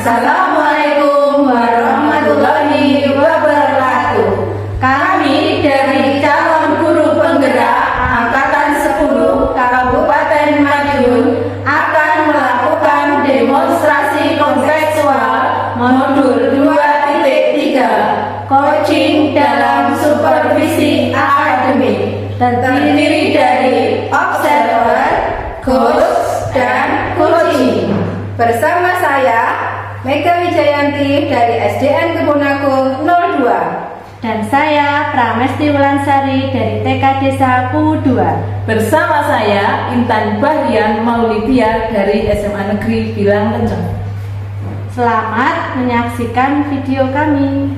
Assalamualaikum warahmatullahi wabarakatuh. Kami dari calon guru penggerak Angkatan 10 Kabupaten Madiun akan melakukan demonstrasi kontekstual modul 2.3 coaching dalam supervisi akademik, terdiri dari observer, coach, dan coaching. Bersama saya Mega Wijayanti dari SDN Kebun Agung 02 dan saya Pramesti Wulansari dari TK Desa Ku2. Bersama saya Intan Bahrian Maulidia dari SMA Negeri Bilang Kenceng. Selamat menyaksikan video kami.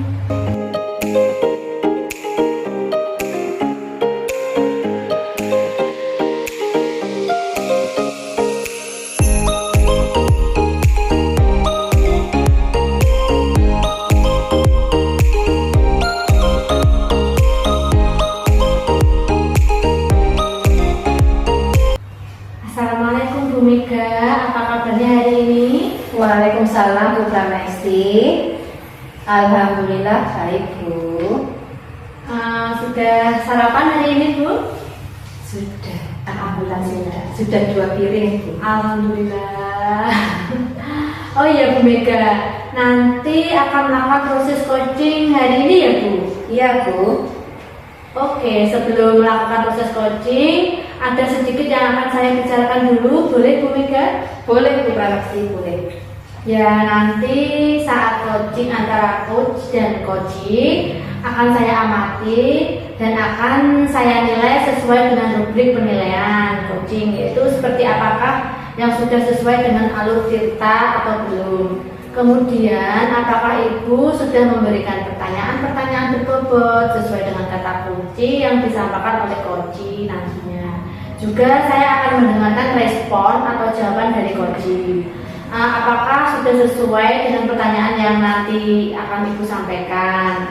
Assalamualaikum Bu Mega, apa kabarnya hari ini? Waalaikumsalam Bu Pramesti. Alhamdulillah baik Bu. Sudah sarapan hari ini Bu? Sudah, alhamdulillah sudah 2 piring Bu. Alhamdulillah. Oh iya Bu Mega, nanti akan melakukan proses coaching hari ini ya Bu? Iya Bu. Oke, sebelum melakukan proses coaching, ada sedikit yang akan saya bicarakan dulu, boleh Bu Mega? Boleh Bu Pramesti, boleh. Ya, nanti saat coaching antara coach dan coaching akan saya amati dan akan saya nilai sesuai dengan rubrik penilaian coaching, yaitu seperti apakah yang sudah sesuai dengan alur tirta atau belum. Kemudian apakah Ibu sudah memberikan pertanyaan-pertanyaan berbobot sesuai dengan kata kunci yang disampaikan oleh coaching nantinya. Juga saya akan mendengarkan respon atau jawaban dari coaching. Apakah sudah sesuai dengan pertanyaan yang nanti akan Ibu sampaikan.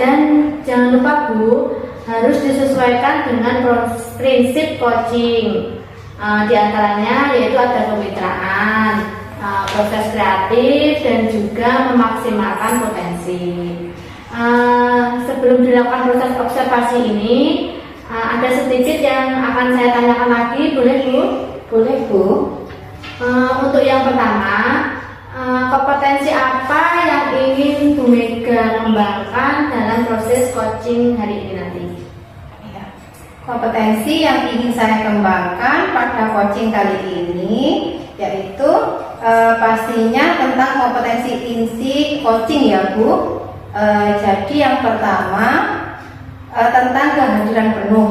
Dan jangan lupa Bu, harus disesuaikan dengan prinsip coaching. Di antaranya yaitu ada kemitraan, proses kreatif, dan juga memaksimalkan potensi. Sebelum dilakukan proses observasi ini, ada sedikit yang akan saya tanyakan lagi, boleh Bu? Boleh Bu. Untuk yang pertama, kompetensi apa yang ingin Bu Mega kembangkan dalam proses coaching hari ini nanti? Ya. Kompetensi yang ingin saya kembangkan pada coaching kali ini yaitu pastinya tentang kompetensi inti coaching ya Bu. Jadi yang pertama tentang kehadiran penuh.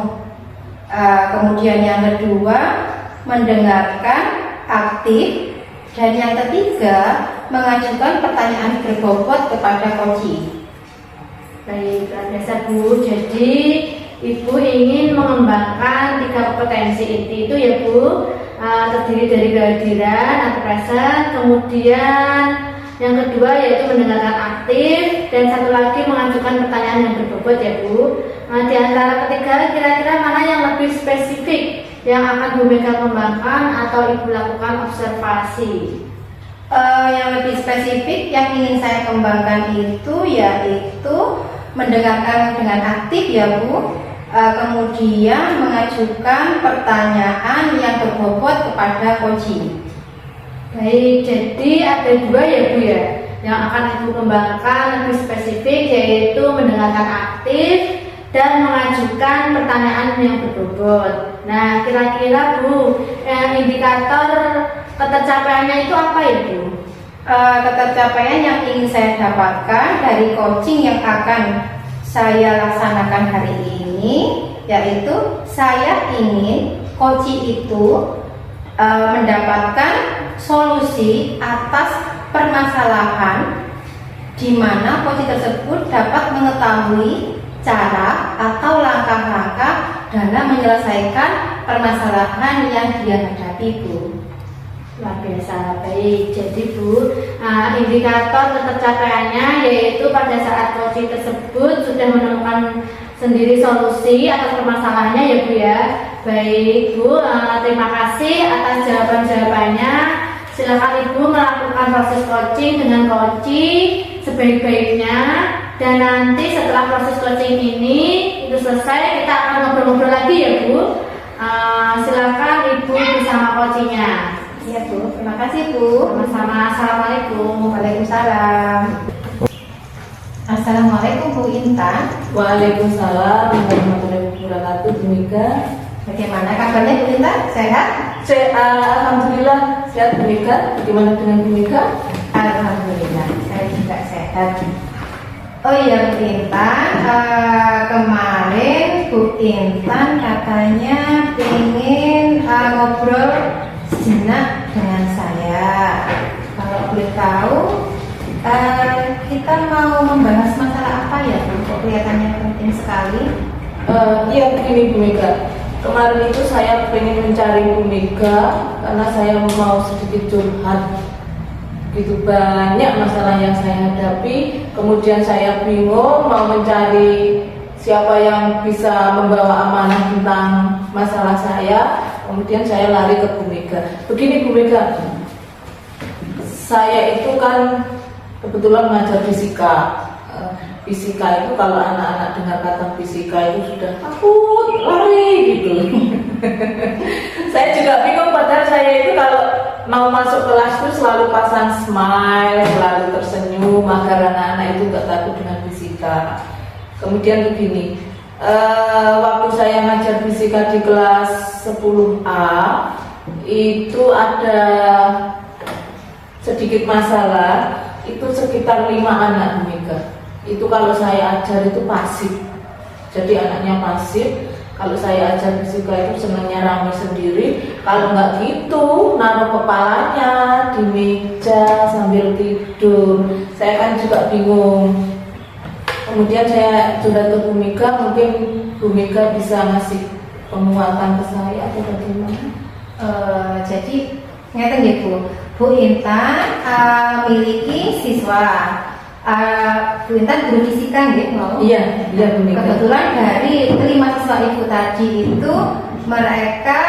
Kemudian yang kedua mendengarkan aktif, dan yang ketiga mengajukan pertanyaan berbobot kepada coaching. Baik, luar biasa Bu. Jadi Ibu ingin mengembangkan 3 kompetensi inti itu ya Bu, terdiri dari kehadiran atau present, kemudian yang kedua yaitu mendengarkan aktif, dan satu lagi mengajukan pertanyaan yang berbobot ya Bu. Di antara ketiga, kira-kira mana yang lebih spesifik yang akan Bu Mega kembangkan atau Ibu lakukan observasi? Yang lebih spesifik yang ingin saya kembangkan itu yaitu mendengarkan dengan aktif ya Bu, kemudian mengajukan pertanyaan yang berbobot kepada coaching. Baik, jadi ada 2 ya Bu ya yang akan Ibu kembangkan lebih spesifik, yaitu mendengarkan aktif dan mengajukan pertanyaan yang berbobot. Nah, kira-kira Bu, indikator ketercapaiannya itu apa ya Bu? Ketercapaian yang ingin saya dapatkan dari coaching yang akan saya laksanakan hari ini yaitu saya ingin coaching itu mendapatkan solusi atas permasalahan di mana coaching tersebut dapat mengetahui cara atau langkah-langkah dalam menyelesaikan permasalahan yang dia hadapi Bu. Luar biasa. Baik, jadi Bu, indikator ketercapaiannya yaitu pada saat coaching tersebut sudah menemukan sendiri solusi atas permasalahannya ya Bu ya. Baik Bu, terima kasih atas jawaban-jawabannya. Silakan Ibu melakukan proses coaching dengan coaching sebaik-baiknya, dan nanti setelah proses coaching ini itu selesai, kita akan ngobrol-ngobrol lagi ya Bu. Silakan Ibu bersama coachingnya. Iya Bu, terima kasih Bu. Sama-sama. Assalamualaikum. Waalaikumsalam. Assalamualaikum Bu Intan. Waalaikumsalam warahmatullahi wabarakatuh, Bu Mika. Bagaimana kabarnya Bu Intan? Sehat? Alhamdulillah sehat, Bu Mika. Bagaimana dengan Bu Mika? Alhamdulillah, saya juga sehat. Oh iya Bu Intan, kemarin Bu Intan katanya ingin ngobrol sejenak dengan saya. Kalau boleh tahu, kita mau membahas masalah apa ya Bu? Kok kelihatannya penting sekali. Iya, begini Bu Mika. Kemarin itu saya pengen mencari Bu Mika karena saya mau sedikit curhat. Begitu banyak masalah yang saya hadapi, kemudian saya bingung mau mencari siapa yang bisa membawa amanah tentang masalah saya. Kemudian saya lari ke Bu Mika. Begini Bu Mika, saya itu kan kebetulan mengajar fisika. Fisika itu kalau anak-anak dengar kata fisika itu sudah takut, lari gitu. Saya juga bingung, padahal saya itu kalau mau masuk kelas itu selalu pasang smile, selalu tersenyum agar anak-anak itu nggak takut dengan fisika. Kemudian begini, waktu saya ngajar fisika di kelas 10A itu ada sedikit masalah, itu sekitar 5 anak Mega. Itu kalau saya ajar itu pasif, jadi anaknya pasif. Kalau saya ajar fisika itu senangnya rame sendiri. Kalau nggak gitu, naruh kepalanya di meja sambil tidur. Saya kan juga bingung. Kemudian saya sudah ke Bu Mika, mungkin Bu Mika bisa ngasih penguatan ke saya atau bagaimana? Jadi ngeten nggih Bu. Bu Intan miliki siswa. Bu Intan guru fisika nggih mau? Iya, Bu Mika. Kebetulan dari 5 siswa Ibu tadi itu mereka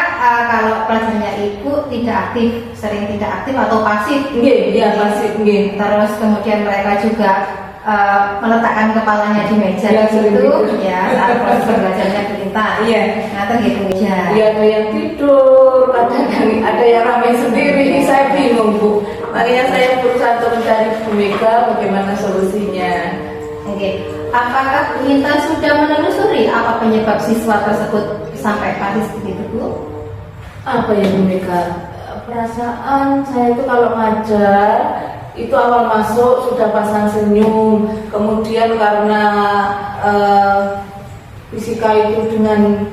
kalau pelajarannya Ibu tidak aktif, sering tidak aktif atau pasif. Iya, pasif nggih. Terus kemudian mereka juga meletakkan kepalanya di meja Ya, gitu gitu. ya saat proses belajarnya Bu Intan. Iya. Ngaten nggih Bu meja. Iya, ada yang tidur, kadang ada yang ramai sendiri. Saya bingung Bu. Makanya saya berusaha untuk mencari Bu Mika bagaimana solusinya. Oke. Apakah Bu Intan sudah menelusuri apa penyebab siswa tersebut sampai pasif begitu Bu? Apa ya Bu Mika? Perasaan saya itu kalau ngajar itu awal masuk sudah pasang senyum, kemudian karena fisika itu dengan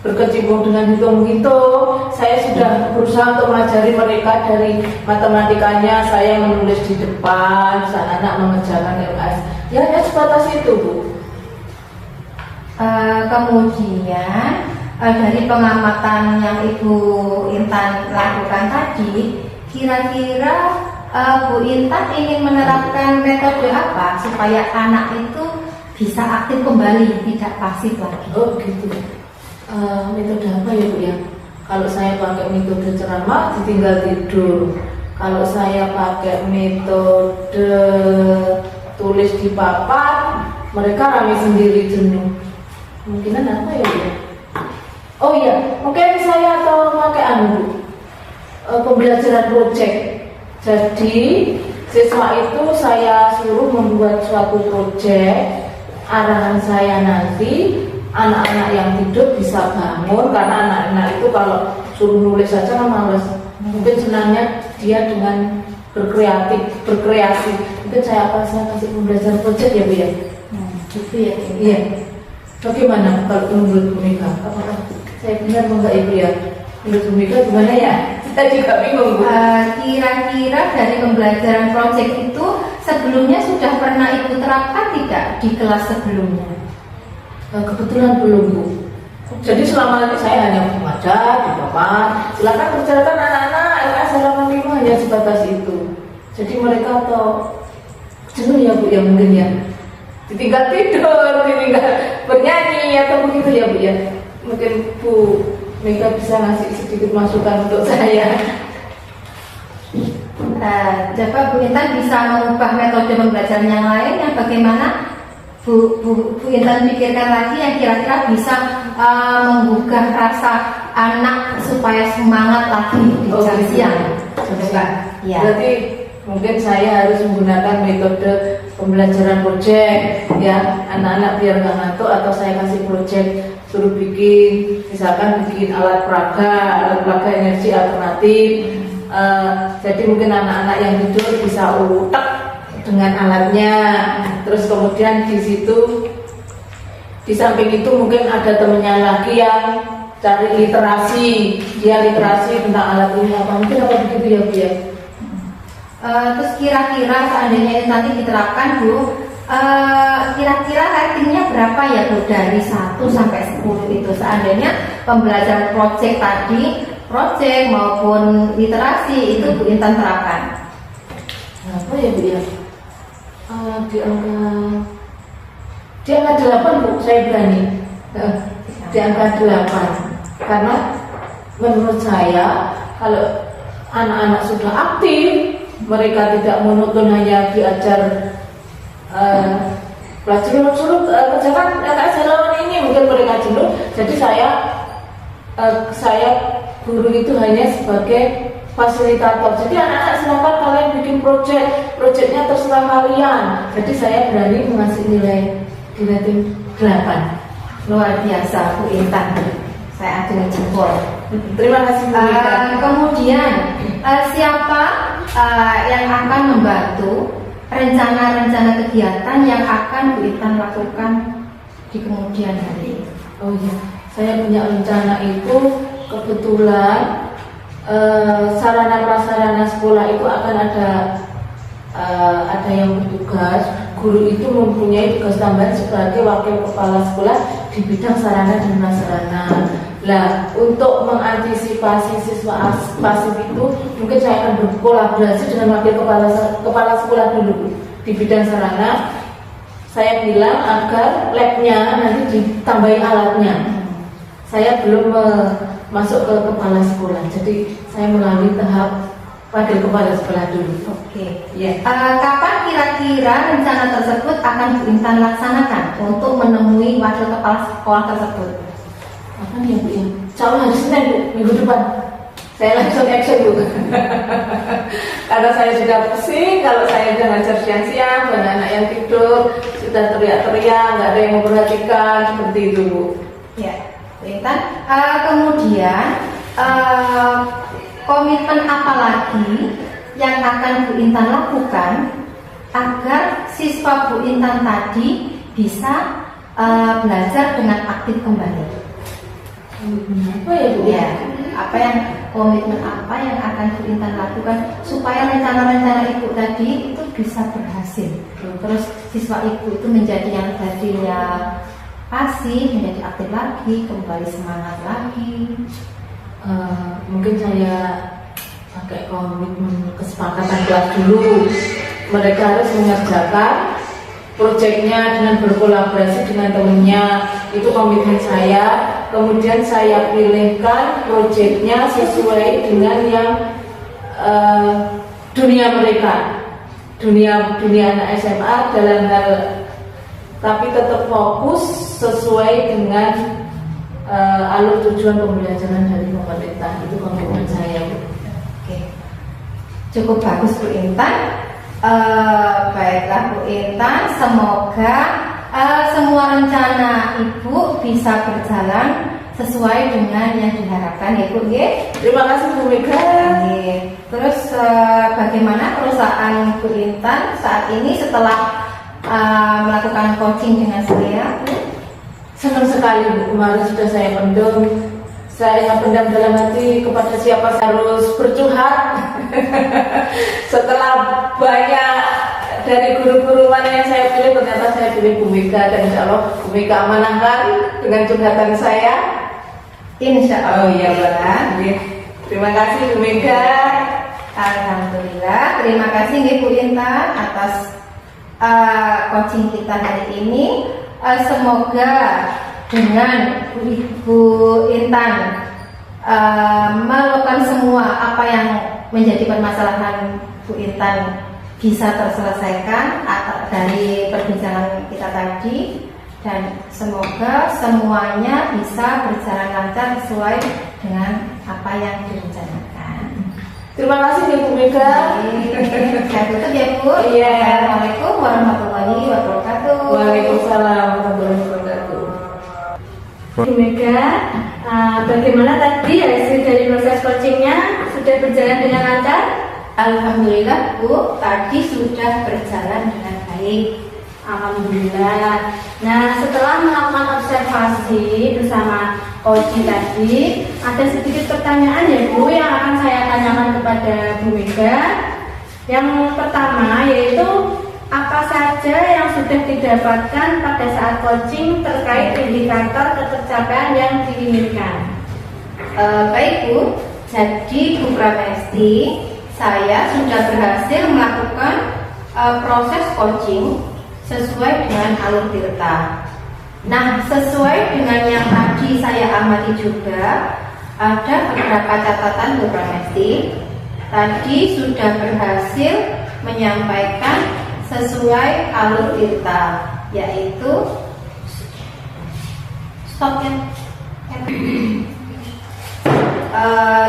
berkecimpung dengan hitung-hitung, saya sudah berusaha untuk mengajari mereka dari matematikanya. Saya menulis di depan, anak-anak mengerjakan LKS. Ya, sebatas itu Bu. Kemudian dari pengamatan yang Ibu Intan lakukan tadi, kira-kira Bu Intan ingin menerapkan metode apa supaya anak itu bisa aktif kembali, tidak pasif lagi? Oh gitu. Metode apa ya Bu ya? Kalau saya pakai metode ceramah ditinggal tidur. Kalau saya pakai metode tulis di papan, mereka rame sendiri jenuh. Kemungkinan apa ya Bu ya? Oh iya, mungkin saya atau pakai Bu, pembelajaran project. Jadi siswa itu saya suruh membuat suatu project. Arahan saya nanti anak-anak yang tidur bisa bangun, karena anak-anak itu kalau suruh nulis saja kan malas. Mungkin senangnya dia dengan berkreasi. Mungkin saya kasih pembelajaran project ya Bu ya. Gitu ya. Iya. Bagaimana kalau menurut Bu Mika? Apakah saya benar enggak Ibu ya? Menurut Bu Mika gimana ya? Kita juga bingung Bu. Kira-kira dari pembelajaran project itu sebelumnya sudah pernah Ibu terapkan tidak di kelas sebelumnya? Kebetulan belum Bu. Jadi selama ini saya hanya mengajar di papan. Silakan kerjakan anak-anak LKS halaman 5, hanya sebatas itu. Jadi mereka atau jenuh ya Bu ya mungkin ya. Ditinggal tidur, ditinggal bernyanyi atau begitu ya Bu ya. Mungkin Bu Mika bisa ngasih sedikit masukan untuk saya. Coba Bu Intan bisa mengubah metode pembelajaran yang lain yang bagaimana Bu Intan pikirkan lagi yang kira-kira bisa menggugah rasa anak supaya semangat lagi di jam siang. Coba, ya. Berarti mungkin saya harus menggunakan metode pembelajaran project ya, anak-anak biar nggak ngantuk, atau saya kasih project suruh bikin, misalkan bikin alat peraga energi alternatif. Jadi mungkin anak-anak yang tidur bisa utak dengan alatnya. Terus kemudian di situ, di samping itu mungkin ada temennya lagi yang cari literasi, dia literasi tentang alat ini apa, mungkin apa begitu ya Bu ya. Terus kira-kira seandainya ini nanti diterapkan Bu, kira-kira ratingnya berapa ya Bu dari 1 sampai 10 itu seandainya pembelajaran project tadi, project maupun literasi itu Bu Intan terapkan? Apa ya Bu ya? Di angka 8 Bu, saya berani. Di angka 8. Karena menurut saya kalau anak-anak sudah aktif, mereka tidak monoton hanya diajar belajar suruh kerjakan lawan ini, mungkin mereka jenuh. Jadi saya guru itu hanya sebagai fasilitator. Jadi anak-anak silakan kalian bikin projectnya terserah kalian. Jadi saya berani mengasih nilai di rating 8. Luar biasa Bu Intan, saya acungi jempol. Terima kasih Bu Intan. Kemudian siapa yang akan membantu rencana-rencana kegiatan yang akan Bu Intan lakukan di kemudian hari? Oh iya, saya punya rencana itu kebetulan sarana prasarana sekolah itu akan ada yang bertugas. Guru itu mempunyai tugas tambahan sebagai wakil kepala sekolah di bidang sarana dan prasarana. Nah, untuk mengantisipasi siswa pasif itu, mungkin saya akan berkolaborasi dengan wakil kepala sekolah dulu di bidang sarana. Saya bilang agar labnya nanti ditambahi alatnya. Saya belum masuk ke kepala sekolah, jadi saya melalui tahap wakil kepala sekolah dulu. Oke. Ya. Kapan kira-kira rencana tersebut akan Bu Intan laksanakan untuk menemui wakil kepala sekolah tersebut? Kapan ya Bu ya? Insya Allah hari Senin Bu, minggu depan. Saya langsung action Bu. Karena saya sudah pusing, kalau saya sudah ngajar siang-siang, banyak anak yang tidur, sudah teriak-teriak, nggak ada yang memperhatikan, seperti itu Bu. Ya, Bu Intan. Kemudian komitmen apa lagi yang akan Bu Intan lakukan agar siswa Bu Intan tadi bisa belajar dengan aktif kembali? Apa ya Bu? Ya, komitmen apa yang akan Bu Intan lakukan supaya rencana-rencana Ibu tadi itu bisa berhasil. Terus siswa Ibu itu menjadi yang tadinya pasif menjadi aktif lagi, kembali semangat lagi. Mungkin saya pakai komitmen kesepakatan kelas dulu. Mereka harus mengerjakan proyeknya dengan berkolaborasi dengan temannya. Itu komitmen saya. Kemudian saya pilihkan proyeknya sesuai dengan yang dunia mereka, dunia anak SMA dalam hal, tapi tetap fokus sesuai dengan alur tujuan pembelajaran dari pemerintah. Itu komitmen saya. Oke, cukup bagus Bu Intan. Baiklah Bu Intan, semoga semua rencana Ibu bisa berjalan sesuai dengan yang diharapkan ya Bu. Terima kasih Bu Mega. Terus bagaimana perusahaan Bu Intan saat ini setelah melakukan coaching dengan saya? Senang sekali Bu, kemarin sudah saya pendam. Saya pendam dalam hati kepada siapa saya harus bercurhat. Setelah banyak dari guru-guru mana yang saya pilih, ternyata saya pilih Bu Mega, dan insya Allah Bu Mega amanahkan dengan curhatan saya. Insya Allah. Oh iya Mbak. Terima kasih Bu Mega. Alhamdulillah. Terima kasih nih Bu Intan atas coaching kita hari ini. Semoga dengan Bu Intan melakukan semua apa yang menjadi permasalahan Bu Bu Intan bisa terselesaikan dari perbincangan kita tadi, dan semoga semuanya bisa berjalan lancar sesuai dengan apa yang direncanakan. Terima kasih ya Bu Mega. Saya tutup ya Bu. Iya. Assalamualaikum warahmatullahi wabarakatuh. Waalaikumsalam warahmatullahi wabarakatuh. Bu Mega, bagaimana tadi hasil dari proses coachingnya? Sudah berjalan dengan lancar? Alhamdulillah Bu, tadi sudah berjalan dengan baik. Alhamdulillah. Nah, setelah melakukan observasi bersama coaching tadi, ada sedikit pertanyaan ya Bu yang akan saya tanyakan kepada Bu Mega. Yang pertama yaitu apa saja yang sudah didapatkan pada saat coaching terkait indikator ketercapaian yang diinginkan? Baik Bu, jadi Bu Pramesti, saya sudah berhasil melakukan proses coaching sesuai dengan alur tirta. Nah, sesuai dengan yang tadi saya amati juga, ada beberapa catatan Bu Pramesti. Tadi sudah berhasil menyampaikan sesuai alur tirta, yaitu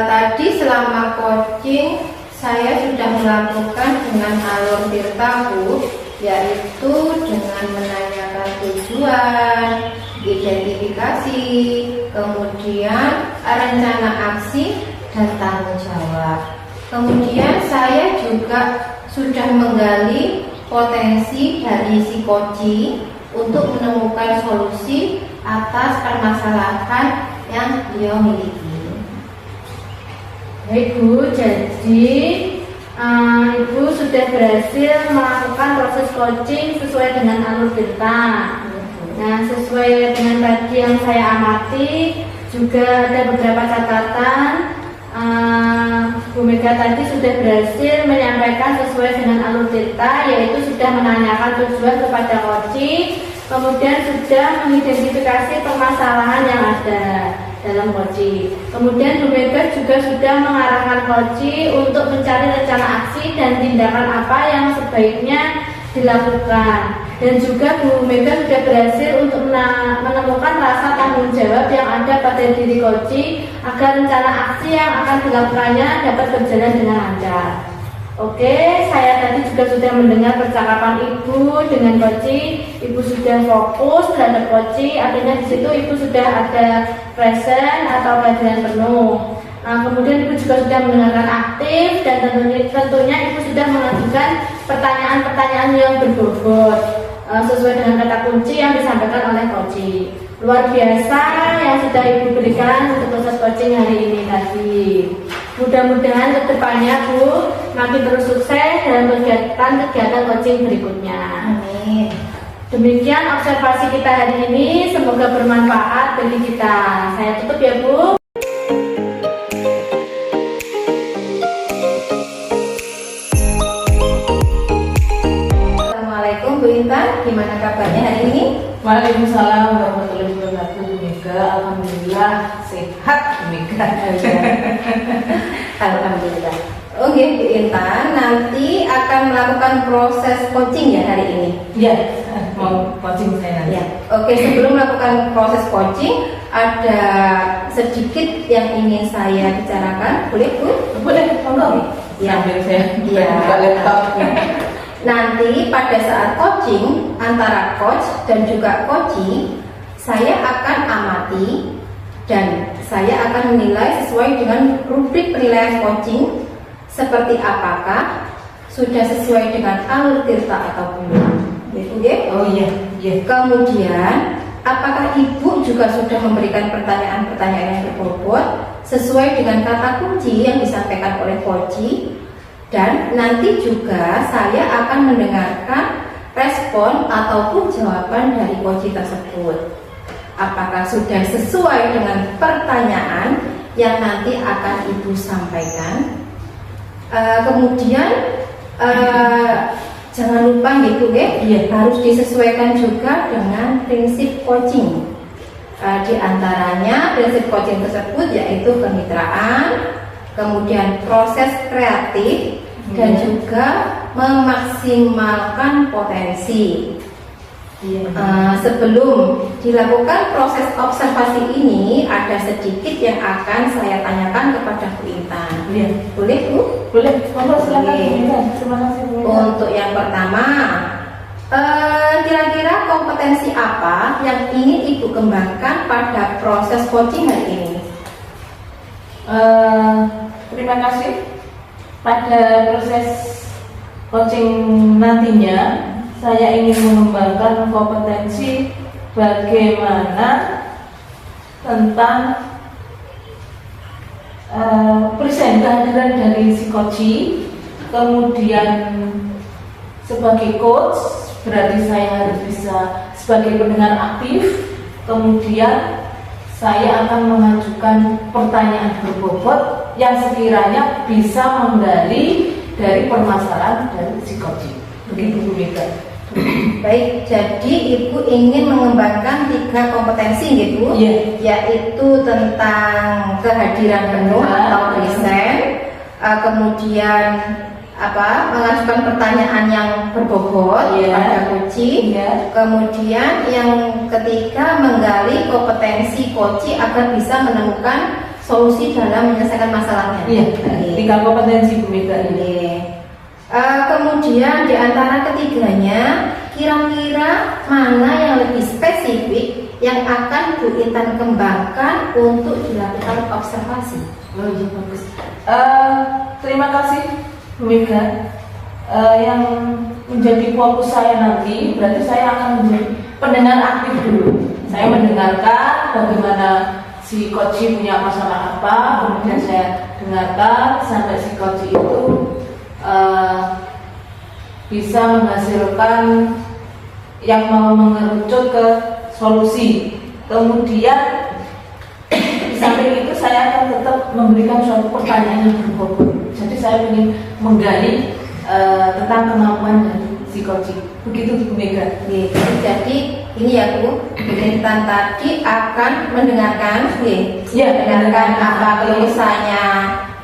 tadi selama coaching saya sudah melakukan dengan alur tirta Bu, yaitu dengan menanyakan tujuan, identifikasi, kemudian rencana aksi dan tanggung jawab. Kemudian saya juga sudah menggali potensi dari si coaching untuk menemukan solusi atas permasalahan yang beliau miliki. Baik Bu, jadi Ibu sudah berhasil melakukan proses coaching sesuai dengan alur tirta. Nah, sesuai dengan tadi yang saya amati, juga ada beberapa catatan. Bu Mega tadi sudah berhasil menyampaikan sesuai dengan alur tirta, yaitu sudah menanyakan tujuan kepada coaching, kemudian sudah mengidentifikasi permasalahan yang ada dalam coaching. Kemudian Bu Mega juga sudah mengarahkan coaching untuk mencari rencana aksi dan tindakan apa yang sebaiknya dilakukan. Dan juga Bu Mega sudah berhasil untuk menemukan rasa tanggung jawab yang ada pada diri coaching agar rencana aksi yang akan dilakukannya dapat berjalan dengan lancar. Oke, saya tadi juga sudah mendengar percakapan Ibu dengan coaching. Ibu sudah fokus terhadap coaching, artinya di situ Ibu sudah ada present atau perhatian penuh. Nah, kemudian Ibu juga sudah mendengarkan aktif dan tentunya Ibu sudah mengajukan pertanyaan-pertanyaan yang berbobot sesuai dengan kata kunci yang disampaikan oleh coaching. Luar biasa yang sudah Ibu berikan untuk proses coaching hari ini tadi. Mudah-mudahan kedepannya Bu makin terus sukses dalam kegiatan coaching berikutnya. Amin. Demikian observasi kita hari ini, semoga bermanfaat bagi kita. Saya tutup ya Bu. Assalamualaikum Bu Intan, gimana kabarnya hari ini? Waalaikumsalam warahmatullahi wabarakatuh Bu Mega. Alhamdulillah sehat Bu Mega. Alhamdulillah. Oke Bu Intan, nanti akan melakukan proses coaching ya hari ini? Iya, mau coaching saya nanti. Ya. Oke, sebelum melakukan proses coaching, ada sedikit yang ingin saya bicarakan, boleh Bu? Boleh, monggo. Ya. Sambil saya Ya. buka laptop. Nanti pada saat coaching antara coach dan juga coaching, saya akan amati dan saya akan menilai sesuai dengan rubrik penilaian coaching, seperti apakah sudah sesuai dengan alur tirta atau belum. Gitu ya? Oh iya, iya. Kemudian apakah Ibu juga sudah memberikan pertanyaan-pertanyaan yang berbobot sesuai dengan kata kunci yang disampaikan oleh coaching. Dan nanti juga saya akan mendengarkan respon ataupun jawaban dari coaching tersebut. Apakah sudah sesuai dengan pertanyaan yang nanti akan Ibu sampaikan. Kemudian jangan lupa gitu ya, harus disesuaikan juga dengan prinsip coaching. Di antaranya prinsip coaching tersebut yaitu kemitraan, kemudian proses kreatif, dan Iya. juga memaksimalkan potensi. Sebelum dilakukan proses observasi ini, ada sedikit yang akan saya tanyakan kepada Bu Intan. Iya. Boleh, Bu? Boleh, monggo silakan Oke. Bu Intan. Terima kasih Bu Intan. Untuk yang pertama, kira-kira kompetensi apa yang ingin Ibu kembangkan pada proses coaching hari ini? Terima kasih. Pada proses coaching nantinya, saya ingin mengembangkan kompetensi bagaimana tentang present kehadiran dari si coach, kemudian sebagai coach berarti saya harus bisa sebagai pendengar aktif, kemudian saya akan mengajukan pertanyaan berbobot yang sekiranya bisa menggali dari permasalahan dari si coach. Begitu Bu Mega. Baik, jadi Ibu ingin mengembangkan 3 kompetensi gitu, Iya. yaitu tentang kehadiran penuh atau present, kemudian mengajukan pertanyaan yang berbobot Iya. pada coaching, Iya. kemudian yang ketiga menggali kompetensi coaching agar bisa menemukan solusi dalam menyelesaikan masalahnya. Iya. Oke. 3 kompetensi Bu Mega ini. Oke. Kemudian di antara ketiganya, kira-kira mana yang lebih spesifik yang akan Bu Intan kembangkan untuk dilakukan observasi? Oh iya, bagus. Terima kasih Bu Mega. Yang menjadi fokus saya nanti berarti saya akan menjadi pendengar aktif dulu. Saya mendengarkan bagaimana si coach punya masalah apa, kemudian saya dengarkan sampai si coach itu bisa menghasilkan yang mau mengerucut ke solusi. Kemudian di samping itu saya akan tetap memberikan suatu pertanyaan yang berbobot. Jadi saya ingin menggali tentang kemampuan dari si coach. Begitu Bu Mega. Oke, jadi ini ya Bu Intan tadi akan mendengarkan, Ya, mendengarkan apa mendengarkan. tulisannya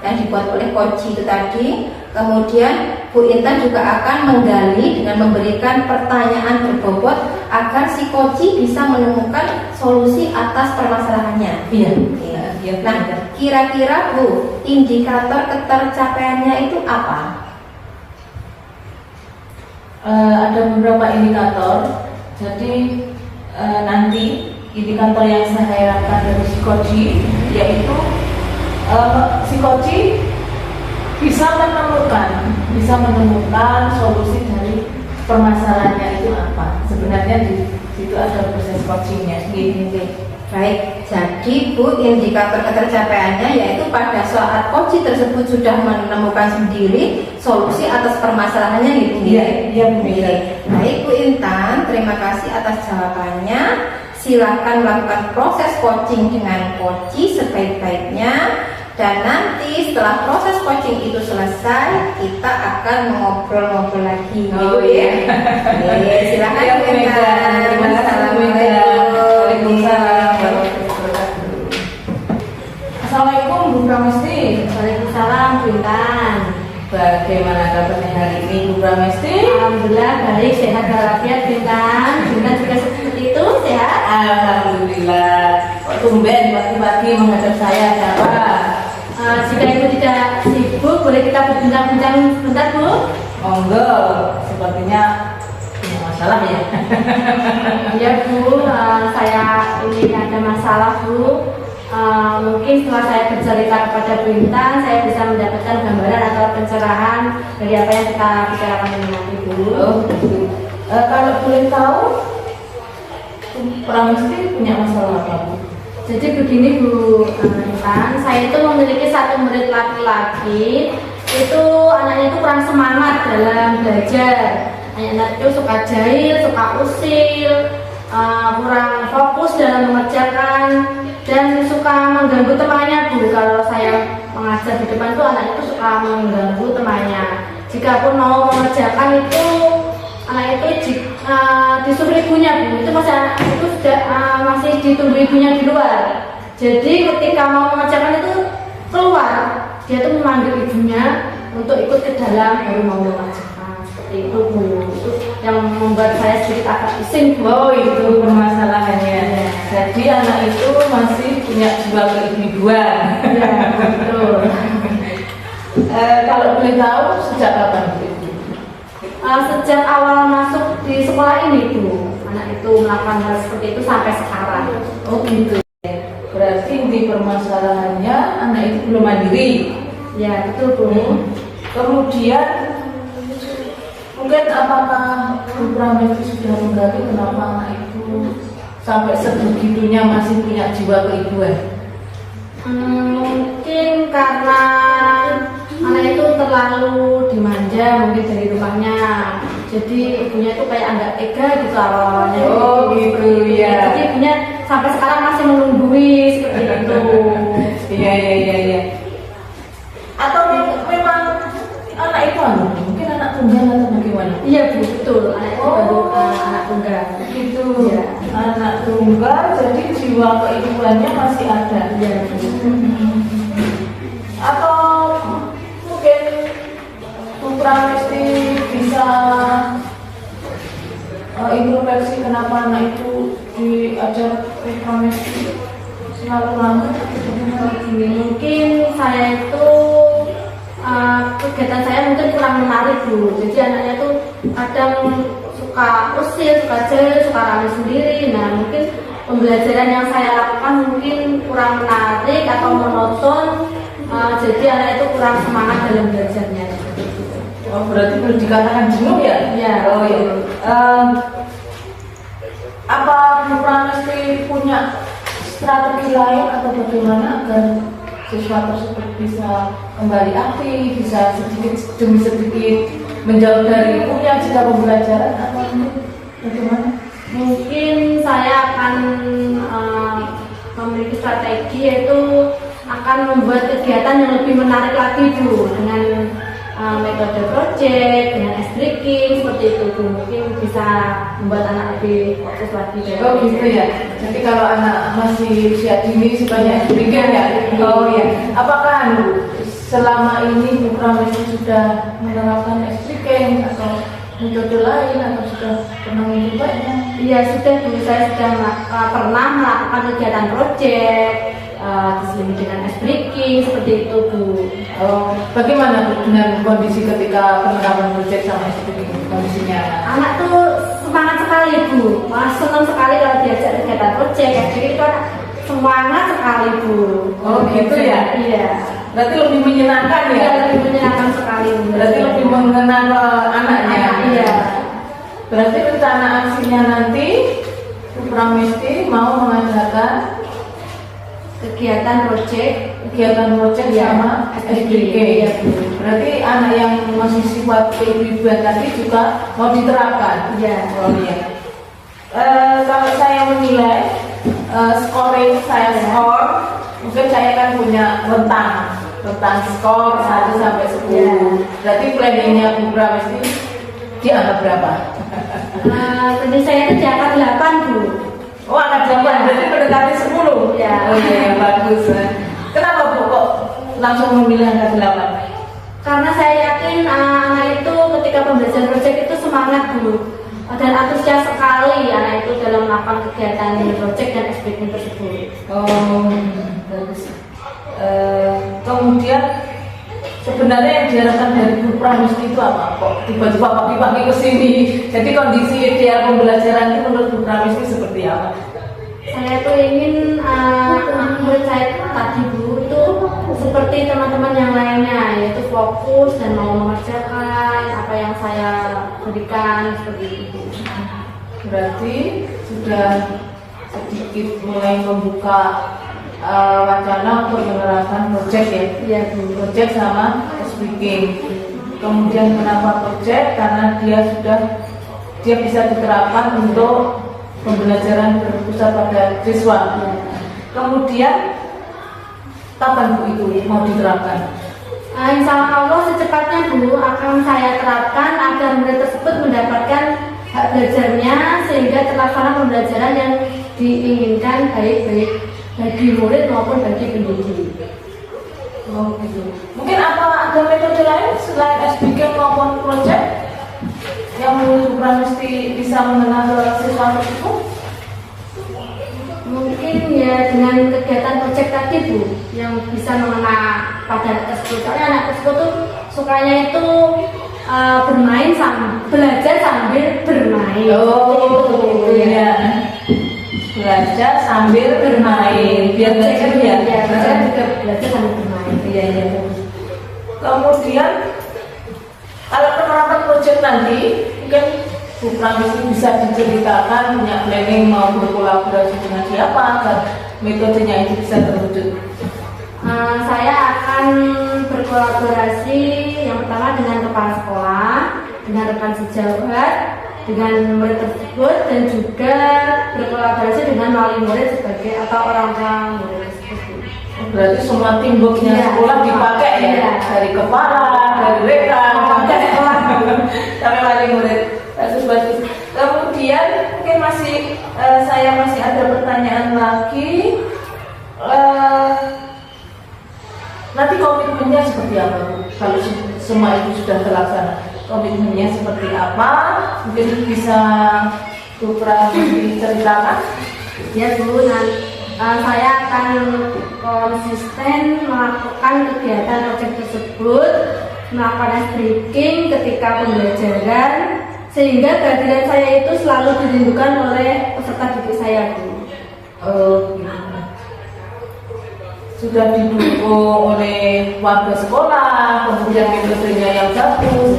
yang dibuat oleh coach itu tadi. Kemudian Bu Intan juga akan menggali dengan memberikan pertanyaan berbobot agar si coach bisa menemukan solusi atas permasalahannya. Iya. Oke. Iya, Bu Nah, Mega. kira-kira Bu, indikator ketercapaiannya itu apa? Ada beberapa indikator. Jadi nanti indikator yang saya harapkan dari si coach yaitu si coach bisa menemukan solusi dari permasalahannya itu apa. Sebenarnya di situ ada proses coachingnya. Oke. Baik, jadi Bu, indikator ketercapaiannya yaitu pada saat coach tersebut sudah menemukan sendiri solusi atas permasalahannya gitu. Iya, Bu Mega. Baik Bu Intan, terima kasih atas jawabannya. Silakan melakukan proses coaching dengan coach sebaik-baiknya. Dan nanti setelah proses coaching itu selesai, kita akan mengobrol-ngobrol lagi. Oh, gitu iya. Oke, silakan Iya, Bu Bu Mega. Intan. Terima kasih Bu Mega. Waalaikumsalam warahmatullahi wabarakatuh. Assalamualaikum Bu Pramesti. Waalaikumsalam Bu Intan. Bagaimana kabarnya hari ini Bu Pramesti? Alhamdulillah baik, sehat walafiat Bu Intan. Bu Intan juga seperti itu, sehat? Alhamdulillah. Kok tumben pagi-pagi menghadap saya ada apa? Jika Ibu tidak sibuk, boleh kita berbincang-bincang sebentar Bu? Monggo, sepertinya punya masalah ya. Ya Bu, saya ini ada masalah Bu. Mungkin setelah saya bercerita kepada Bu Intan, saya bisa mendapatkan gambaran atau pencerahan dari apa yang kita bicarakan ini nanti Bu. Oh, gitu. Kalau boleh tahu, Bu Pramesti punya masalah apa Bu? Jadi begini Bu Intan, saya itu memiliki satu murid laki-laki. Itu anaknya itu kurang semangat dalam belajar. Anaknya itu suka jahil, suka usil, kurang fokus dalam mengerjakan, dan suka mengganggu temannya Bu. Kalau saya mengajar di depan itu anak itu suka mengganggu temannya. Jikapun mau mengerjakan itu anak itu disuruh ibunya Bu. Itu masih anak itu sudah masih ditunggu ibunya di luar. Jadi ketika mau mengerjakan itu keluar, dia tuh memanggil ibunya untuk ikut ke dalam baru mau mengajukan seperti itu Bu. Itu yang membuat saya sedikit agak pusing Bu. Oh, itu permasalahannya. Jadi anak itu masih punya jiwa keibuan. Ya, betul. Kalau boleh tahu sejak kapan Bu? Sejak awal masuk di sekolah ini Bu, anak itu melakukan hal seperti itu sampai sekarang. Oh gitu. Berarti inti permasalahannya anak itu belum mandiri. Ya betul Bu. Kemudian mungkin apakah Bu Pramesti itu sudah menggali kenapa anak itu sampai sebegitunya masih punya jiwa keibuan? Mungkin karena anak itu terlalu dimanja mungkin dari rumahnya, jadi ibunya itu kayak agak tega gitu awal-awalnya. Oh gitu ya. Jadi ibunya sampai sekarang masih menunggui seperti itu. Iya. Atau memang anak itu mungkin anak tunggal atau bagaimana? Iya Bu, betul, anak itu baru anak tunggal. Gitu. Iya. Anak tunggal jadi jiwa keibuannya masih ada. Iya. Atau mungkin Bu Pramesti bisa introspeksi kenapa anak itu diajar Bu Pramesti selalu lambat. Mungkin saya itu kegiatan saya mungkin kurang menarik Bu. Jadi anaknya tuh kadang suka usir, suka jahil, suka rame sendiri. Nah mungkin pembelajaran yang saya lakukan mungkin kurang menarik atau monoton. Jadi anak itu kurang semangat dalam belajarnya. Oh, berarti boleh dikatakan jenuh ya? Iya. Oh iya. Apa Bu Pramesti punya strategi lain atau bagaimana agar siswa tersebut bisa kembali aktif, bisa sedikit demi sedikit menjauh dari ibunya jika pembelajaran atau bagaimana? Mungkin saya akan memiliki strategi yaitu akan membuat kegiatan yang lebih menarik lagi Bu, dengan metode project, dengan S-breaking seperti itu Bu. Mungkin bisa membuat anak lebih fokus lagi. Oh gitu ya. Jadi kalau anak masih usia dini sebanyak S-breaking ya. Oh ya. Apakah selama ini Bu Pramesti sudah menerapkan S-breaking atau metode lain atau sudah pernah mencobanya? Iya sudah Bu, saya sudah pernah melakukan kegiatan project diselingi dengan S-breaking seperti itu Bu. Oh, bagaimana Bu dengan kondisi ketika penerapan proyek sama S-breaking kondisinya? Anak tuh semangat sekali Bu, senang sekali kalau diajak kegiatan project. Jadi itu anak semangat sekali Bu. Oh gitu ya? Iya. Berarti lebih menyenangkan ya? Iya, lebih menyenangkan sekali Bu. Berarti lebih mengenal anaknya? Iya. Berarti rencana aksinya nanti Bu Pramesti mau mengadakan kegiatan project ya, sama SDK. Iya, Bu. Berarti anak yang masih sifat keibuan tadi juga mau diterapkan. Iya. Oh iya. Kalau saya menilai skor, mungkin saya kan punya rentang skor 1 sampai 10. Iya. Berarti planningnya Bu Pramesti dianggap berapa? Tadi saya itu di angka 8 Bu. Oh, angka 8, berarti mendekati 10. Ya. Oh iya, bagus. Kenapa Bu kok langsung memilih angka 8? Karena saya yakin anak itu ketika pembelajaran proyek itu semangat Bu, dan antusias sekali anak itu dalam melakukan kegiatan proyek dan S-breaking tersebut. Oh, bagus. Kemudian sebenarnya yang diharapkan dari Bu Pramesti itu apa? Kok tiba-tiba pagi-pagi ke sini? Jadi kondisi ideal pembelajaran itu menurut Bu Pramesti seperti apa? Saya tuh ingin murid saya itu tadi Bu itu seperti teman-teman yang lainnya, yaitu fokus dan mau mengerjakan apa yang saya berikan seperti itu. Berarti sudah sedikit mulai membuka wacana untuk menerapkan project ya? Iya Bu. Project sama S-breaking. Kemudian kenapa project? Karena dia bisa diterapkan untuk pembelajaran berpusat pada siswa. Kemudian kapan Bu itu mau diterapkan? Insya Allah secepatnya Bu akan saya terapkan agar murid tersebut mendapatkan hak belajarnya sehingga terlaksana pembelajaran yang diinginkan baik-baik bagi murid maupun bagi pendidik. Oh gitu. Mungkin apa ada metode lain selain SBK maupun project yang menurut Bu Pramesti bisa mengenal sesuatu itu? Mungkin ya dengan kegiatan proyek tadi Bu, yang bisa mengena pada anak tersebut. Soalnya anak tersebut tuh sukanya itu bermain belajar sambil bermain. Oh iya. Belajar sambil bermain, biar belajar ya. Belajar juga belajar sambil bermain. Iya iya. Kemudian kalau penerapan proyek nanti mungkin Bu Pramesti bisa diceritakan punya planning mau berkolaborasi dengan siapa agar metodenya itu bisa terwujud. Saya akan berkolaborasi yang pertama dengan kepala sekolah, dengan rekan sejawat, dengan murid tersebut, dan juga berkolaborasi dengan wali murid sebagai atau orang tua murid tersebut. Berarti semua teamworknya Iya, sekolah dipakai ya, iya. dari kepala, dari rekan, Sampai sekolah. sampai wali murid. Bagus. Kemudian mungkin saya masih ada pertanyaan lagi. Nanti komitmennya seperti apa Bu? Kalau semua itu sudah terlaksana, komitmennya seperti apa? Mungkin bisa Bu Pramesti ceritakan. Ya Bu, saya akan konsisten melakukan kegiatan proyek tersebut, melakukan breaking ketika pembelajaran, sehingga kehadiran saya itu selalu dirindukan oleh peserta didik saya Bu. Sudah didukung oleh warga sekolah, kemudian metodenya yang bagus.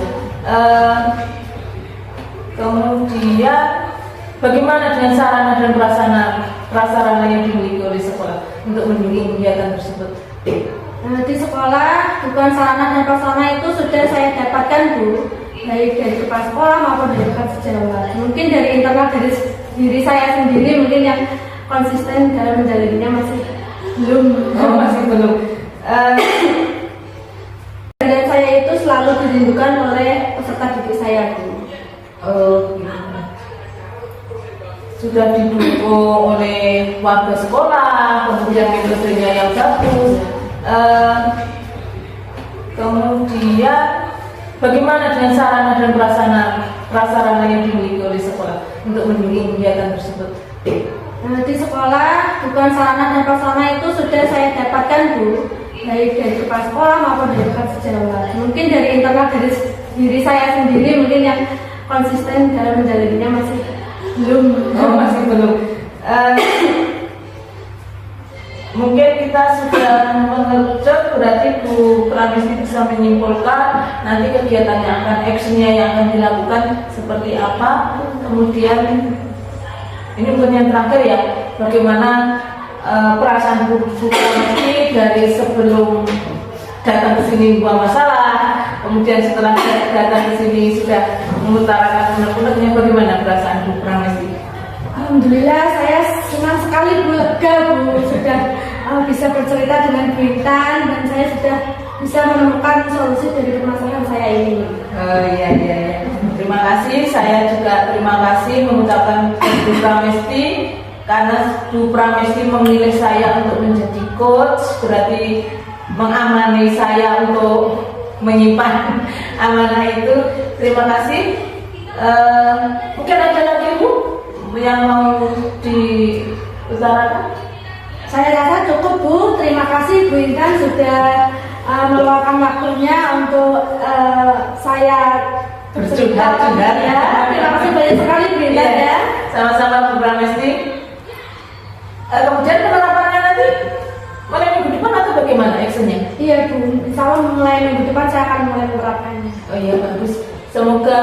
Kemudian bagaimana dengan sarana dan prasarana yang dimiliki oleh sekolah untuk mendukung kegiatan tersebut? Di sekolah, dukungan sarana dan prasarana itu sudah saya dapatkan Bu, baik dari kepala sekolah maupun dari rekan sejawat. Mungkin dari internal dari diri saya sendiri mungkin yang konsisten dalam menjalaninya masih belum. Dan saya itu selalu dirindukan oleh peserta didik saya Bu. Sudah didukung oleh warga sekolah, kemudian metodenya yang bagus. Kemudian bagaimana dengan sarana dan prasarana yang dimiliki oleh sekolah untuk mendukung kegiatan tersebut? Di sekolah, dukungan sarana dan prasarana itu sudah saya dapatkan Bu, baik dari kepala sekolah maupun dari rekan sejawat. Mungkin dari internal dari diri saya sendiri mungkin yang konsisten dalam menjalaninya masih belum. Mungkin kita sudah mengerucut, berarti Bu Pramesti bisa menyimpulkan nanti kegiatan yang akan actionnya yang akan dilakukan seperti apa. Kemudian ini pertanyaan terakhir ya, bagaimana perasaan Bu Pramesti dari sebelum datang ke sini buat masalah, kemudian setelah datang ke sini sudah mengutarakan unek-uneknya, bagaimana perasaan Bu Pramesti? Alhamdulillah saya senang sekali Bu, lega Bu, sudah bisa bercerita dengan Bu Intan dan saya sudah bisa menemukan solusi dari permasalahan saya ini. Iya. Terima kasih, saya juga terima kasih mengucapkan Bu Pramesti karena Bu Pramesti memilih saya untuk menjadi coach, berarti mengamani saya untuk menyimpan amanah itu. Terima kasih. Mungkin ada lagi Bu yang mau diutarakan? Saya rasa cukup Bu, terima kasih Bu Intan sudah meluangkan waktunya untuk saya bercurhat ya. Terima kasih banyak sekali Bu Intan ya. Sama-sama Bu Pramesti. Kemudian penerapannya nanti mulai minggu depan atau bagaimana actionnya? Iya Bu, insya Allah mulai minggu depan saya akan mulai menerapkannya. Oh iya, bagus. Semoga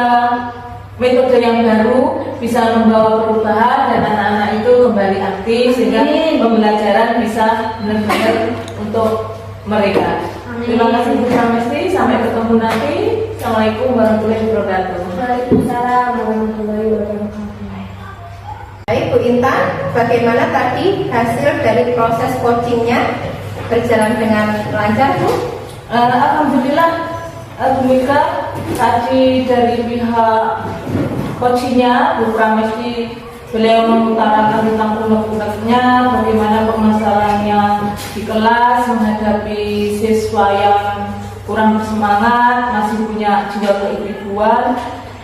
metode yang baru bisa membawa perubahan dan anak-anak itu kembali aktif sehingga pembelajaran bisa benar-benar untuk mereka. Amin. Terima kasih Bu Pramesti, sampai ketemu nanti. Assalamualaikum warahmatullahi wabarakatuh. Waalaikumsalam warahmatullahi wabarakatuh. Baik Bu Intan, bagaimana tadi hasil dari proses coachingnya berjalan dengan lancar Bu? Alhamdulillah, Bu Mika, tadi dari pihak coachingnya Bu Pramesti, beliau mengutarakan tentang unek-uneknya, bagaimana permasalahannya di kelas menghadapi siswa siswa yang kurang bersemangat, masih punya jiwa keibuan.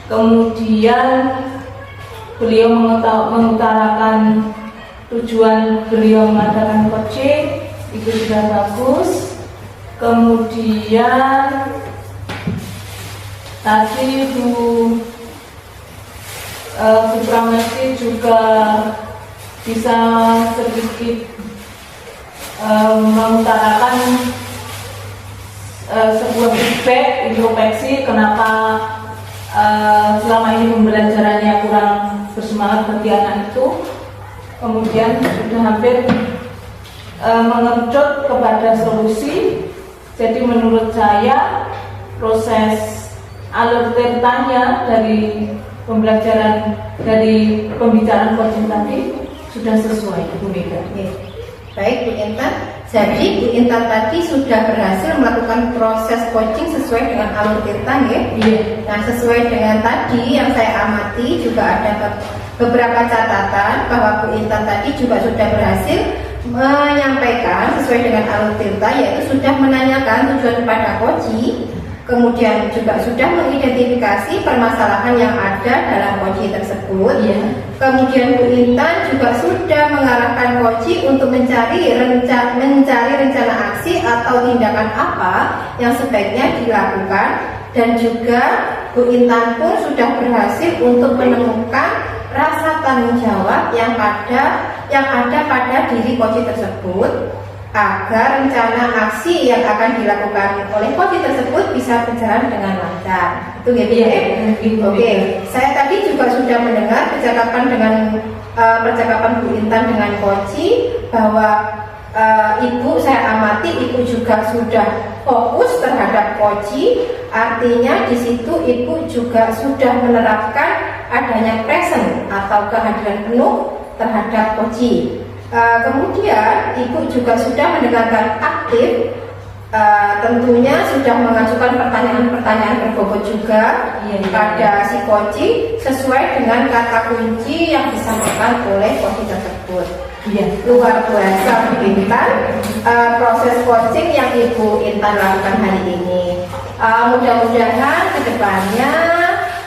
Kemudian beliau mengutarakan tujuan beliau mengadakan coaching, itu sudah bagus. Kemudian tadi Bu Pramesti juga bisa sedikit mengutarakan sebuah feedback introspeksi kenapa selama ini pembelajarannya kurang bersemangat bagi anak itu. Kemudian sudah hampir mengerucut kepada solusi. Jadi menurut saya proses alur tanya dari pembelajaran dari pembicaraan coaching tadi sudah sesuai, Bu Mega. Baik Bu Intan, jadi Bu Intan tadi sudah berhasil melakukan proses coaching sesuai dengan alur tirta ya? Iya. Nah sesuai dengan tadi yang saya amati juga ada beberapa catatan bahwa Bu Intan tadi juga sudah berhasil menyampaikan sesuai dengan alur tirta, yaitu sudah menanyakan tujuan kepada coaching, kemudian juga sudah mengidentifikasi permasalahan yang ada dalam coaching tersebut. Iya. Kemudian Bu Intan juga sudah mengarahkan coaching untuk mencari rencana aksi atau tindakan apa yang sebaiknya dilakukan, dan juga Bu Intan pun sudah berhasil untuk menemukan rasa tanggung jawab yang ada pada diri coaching tersebut agar rencana aksi yang akan dilakukan oleh coaching tersebut bisa berjalan dengan lancar. Itu ya, Oke. Saya tadi juga sudah mendengar percakapan Bu Intan dengan coaching bahwa Ibu, saya amati Ibu juga sudah fokus terhadap coaching, artinya di situ Ibu juga sudah menerapkan adanya present atau kehadiran penuh terhadap coaching. Kemudian Ibu juga sudah mendengarkan aktif, tentunya sudah mengajukan pertanyaan-pertanyaan berbobot juga pada si coaching sesuai dengan kata kunci yang disampaikan oleh coaching tersebut. Luar biasa Bu Intan, proses coaching yang Ibu Intan lakukan hari ini. Mudah-mudahan kedepannya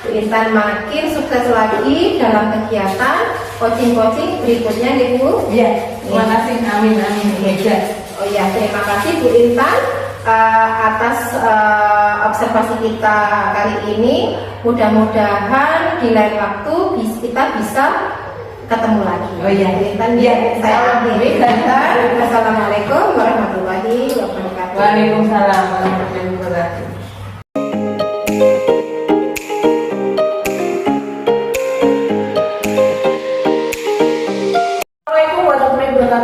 Bu Intan makin sukses lagi dalam kegiatan coaching berikutnya, Ibu. Terima kasih. Amin. Oh ya, terima kasih Bu Intan atas observasi kita kali ini. Mudah-mudahan di lain waktu kita bisa ketemu lagi. Bu Intan, saya akhiri. Assalamualaikum warahmatullahi wabarakatuh. Waalaikumsalam warahmatullahi wabarakatuh.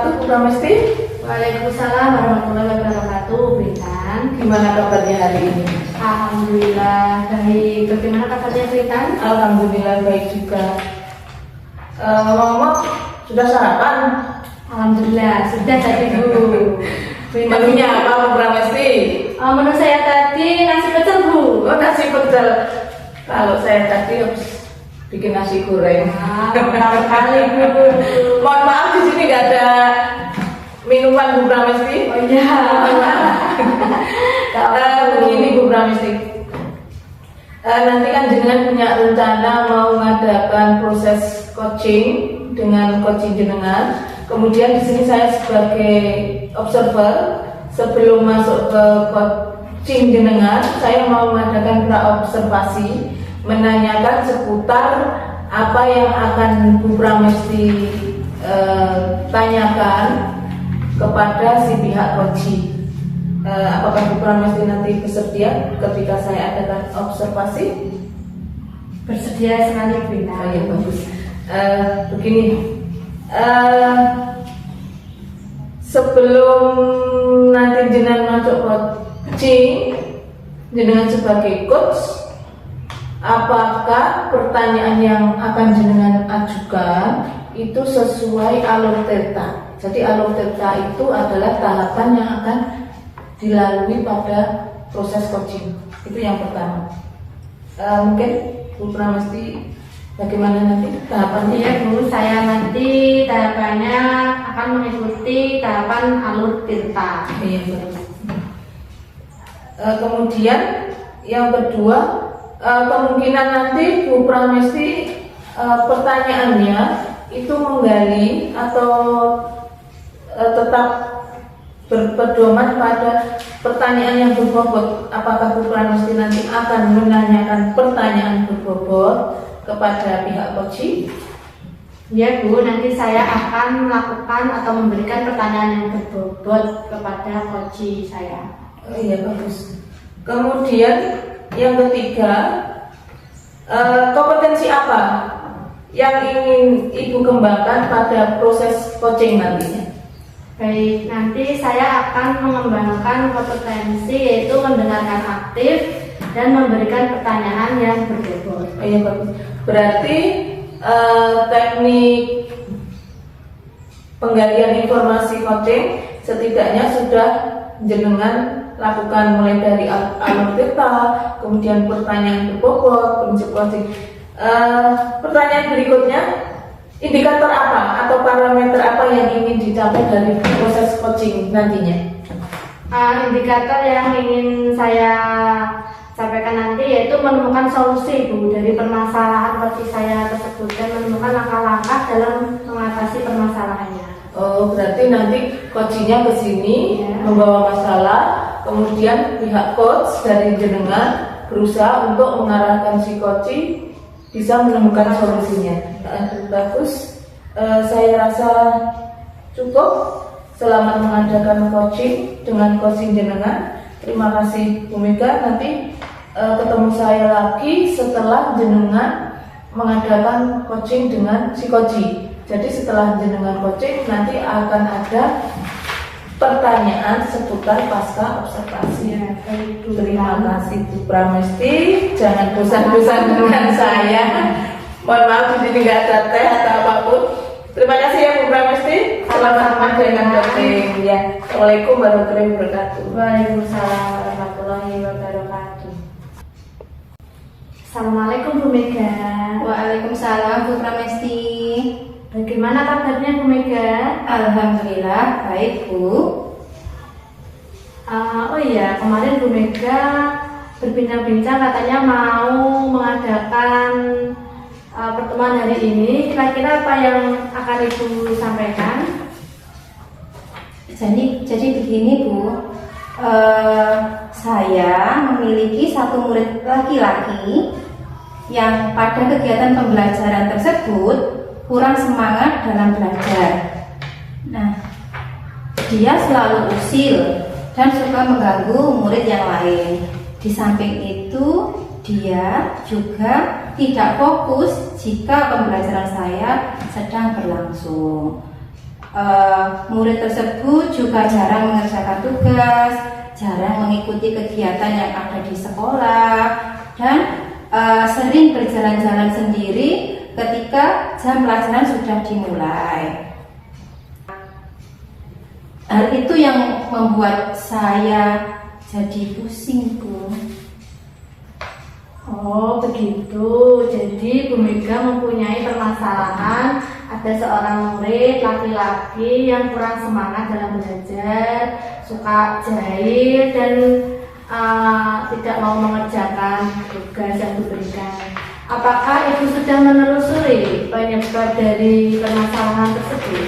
Bu Pramesti. Waalaikumsalam warahmatullahi wabarakatuh, Bu Intan. Gimana kabarnya hari ini? Alhamdulillah baik. Bagaimana kabarnya Bu Intan? Alhamdulillah baik juga. Ngomong sudah sarapan? Alhamdulillah sudah tadi Bu. Menunya apa Bu Pramesti? Menu saya tadi nasi pecel Bu. Oh, nasi pecel. Kalau saya tadi habis bikin nasi goreng. Mantap kali Bu. Mohon maaf di sini nggak ada minuman Bu Pramesti. Oh iya. Begini Bu Pramesti. Nanti kan jenengan punya rencana mau mengadakan proses coaching dengan coaching jenengan. Kemudian di sini saya sebagai observer, sebelum masuk ke coaching jenengan, saya mau mengadakan pra-observasi, menanyakan seputar apa yang akan Bu Pramesti tanyakan kepada si pihak coaching. Apakah Bu Pramesti nanti bersedia ketika saya adakan observasi? Bersedia sekali Bu Intan. Oh ya, bagus. Begini, sebelum nanti jenengan masuk coaching, jenengan sebagai coach, apakah pertanyaan yang akan jenengan ajukan itu sesuai alur tirta? Jadi alur tirta itu adalah tahapan yang akan dilalui pada proses coaching. Itu yang pertama. Mungkin Bu Pramesti bagaimana nanti tahapannya? Iya Bu, saya nanti tahapannya akan mengikuti tahapan alur tirta. Iya, betul. Kemudian yang kedua, kemungkinan nanti Bu Pramesti pertanyaannya itu menggali atau tetap berpedoman pada pertanyaan yang berbobot. Apakah Bu Pramesti nanti akan menanyakan pertanyaan berbobot kepada pihak coaching? Ya Bu, nanti saya akan melakukan atau memberikan pertanyaan yang berbobot kepada coach saya. Oh iya, bagus. Kemudian yang ketiga, kompetensi apa yang ingin Ibu kembangkan pada proses coaching nantinya? Baik, nanti saya akan mengembangkan kompetensi yaitu mendengarkan aktif dan memberikan pertanyaan yang berbobot. Oh iya, bagus. Berarti teknik penggalian informasi coaching setidaknya sudah jenengan lakukan mulai dari alur data, kemudian pertanyaan berbobot, prinsip coaching. Pertanyaan berikutnya, indikator apa atau parameter apa yang ingin dicapai dari proses coaching nantinya? Indikator yang ingin saya sampaikan nanti yaitu menemukan solusi Bu dari permasalahan coach saya tersebut dan menemukan langkah-langkah dalam mengatasi permasalahannya. Oh, berarti nanti coachingnya ke sini Ya. membawa masalah, kemudian pihak coach dari jenengan berusaha untuk mengarahkan si coaching bisa menemukan solusinya. Bagus, saya rasa cukup. Selamat mengadakan coaching dengan coaching jenengan. Terima kasih Bu Mega. Nanti ketemu saya lagi setelah jenengan mengadakan coaching dengan si coaching. Jadi setelah jenengan coaching nanti akan ada pertanyaan seputar pasca observasi. Ya, baik Bu. Terima kasih Bu Pramesti. Jangan bosan-bosan dengan saya. Mohon maaf di sini nggak ada teh atau apapun. Terima kasih ya Bu Pramesti. Selamat dengan coaching. Ya. Assalamualaikum warahmatullahi wabarakatuh. Waalaikumsalam warahmatullahi wabarakatuh. Assalamualaikum Bu Mega. Waalaikumsalam Bu Pramesti. Bagaimana kabarnya Bu Mega? Alhamdulillah baik Bu. Oh iya, kemarin Bu Mega berbincang-bincang katanya mau mengadakan pertemuan hari ini. Kira-kira apa yang akan Ibu sampaikan? Jadi begini Bu, saya memiliki satu murid laki-laki yang pada kegiatan pembelajaran tersebut kurang semangat dalam belajar. Nah, dia selalu usil dan suka mengganggu murid yang lain. Di samping itu, dia juga tidak fokus jika pembelajaran saya sedang berlangsung. Murid tersebut juga jarang mengerjakan tugas, jarang mengikuti kegiatan yang ada di sekolah, dan sering berjalan-jalan sendiri ketika jam pelajaran sudah dimulai. Hal itu yang membuat saya jadi pusing Bu. Oh begitu, jadi Bu Mega mempunyai permasalahan ada seorang murid laki-laki yang kurang semangat dalam belajar, suka jahil dan tidak mau mengerjakan tugas yang diberikan. Apakah Ibu sudah menelusuri penyebab dari permasalahan tersebut?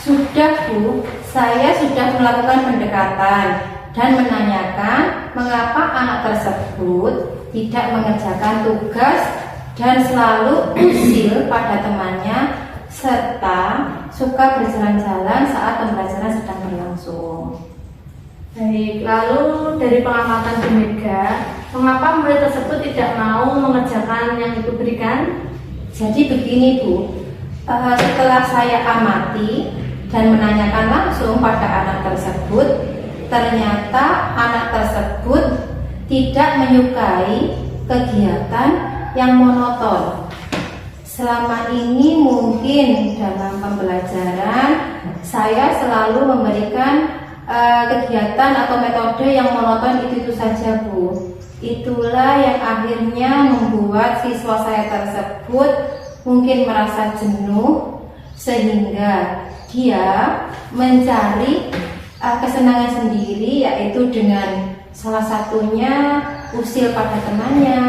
Sudah Bu, saya sudah melakukan pendekatan dan menanyakan mengapa anak tersebut tidak mengerjakan tugas dan selalu usil pada temannya serta suka berjalan-jalan saat pembelajaran sedang berlangsung. Baik, lalu dari pengamatan Bu Mega, mengapa murid tersebut tidak mau mengerjakan yang Ibu berikan? Jadi begini Bu, setelah saya amati dan menanyakan langsung pada anak tersebut, ternyata anak tersebut tidak menyukai kegiatan yang monoton. Selama ini mungkin dalam pembelajaran saya selalu memberikan kegiatan atau metode yang monoton itu saja Bu. Itulah yang akhirnya membuat siswa saya tersebut mungkin merasa jenuh sehingga dia mencari kesenangan sendiri, yaitu dengan salah satunya usil pada temannya,